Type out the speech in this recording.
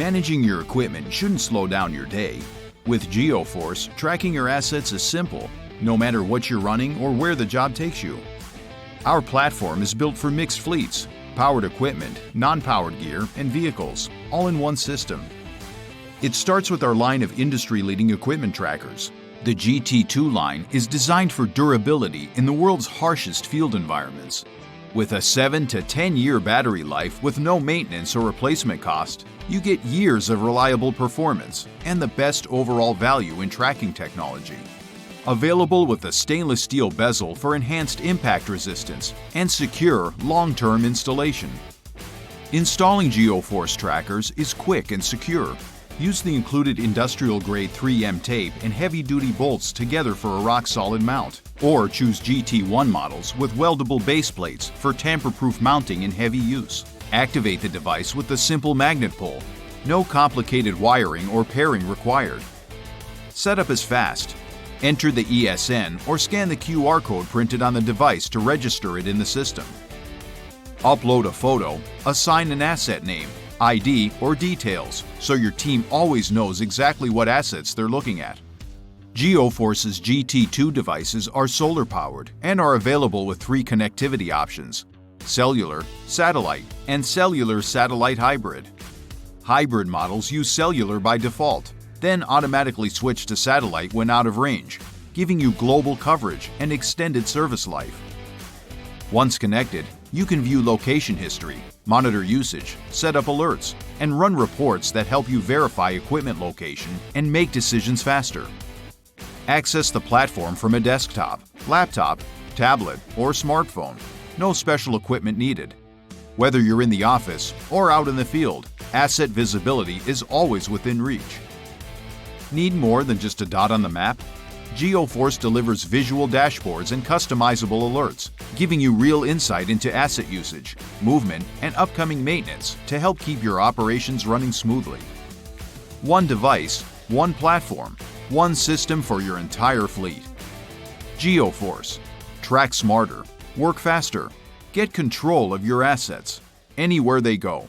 Managing your equipment shouldn't slow down your day. With GeoForce, tracking your assets is simple, no matter what you're running or where the job takes you. Our platform is built for mixed fleets, powered equipment, non-powered gear, and vehicles, all in one system. It starts with our line of industry-leading equipment trackers. The GT2 line is designed for durability in the world's harshest field environments. With a 7 to 10-year battery life with no maintenance or replacement cost, you get years of reliable performance and the best overall value in tracking technology. Available with a stainless steel bezel for enhanced impact resistance and secure long-term installation. Installing GeoForce trackers is quick and secure. Use the included industrial-grade 3M tape and heavy-duty bolts together for a rock-solid mount. Or choose GT1 models with weldable base plates for tamper-proof mounting in heavy use. Activate the device with the simple magnet pull. No complicated wiring or pairing required. Setup is fast. Enter the ESN or scan the QR code printed on the device to register it in the system. Upload a photo, assign an asset name, ID, or details so your team always knows exactly what assets they're looking at. GeoForce's GT2 devices are solar-powered and are available with 3 connectivity options: cellular, satellite, and cellular-satellite hybrid. Hybrid models use cellular by default, then automatically switch to satellite when out of range, giving you global coverage and extended service life. Once connected, you can view location history, monitor usage, set up alerts, and run reports that help you verify equipment location and make decisions faster. Access the platform from a desktop, laptop, tablet, or smartphone. No special equipment needed. Whether you're in the office or out in the field, asset visibility is always within reach. Need more than just a dot on the map? GeoForce delivers visual dashboards and customizable alerts, giving you real insight into asset usage, movement, and upcoming maintenance to help keep your operations running smoothly. One device, one platform, one system for your entire fleet. GeoForce. Track smarter, work faster, get control of your assets, anywhere they go.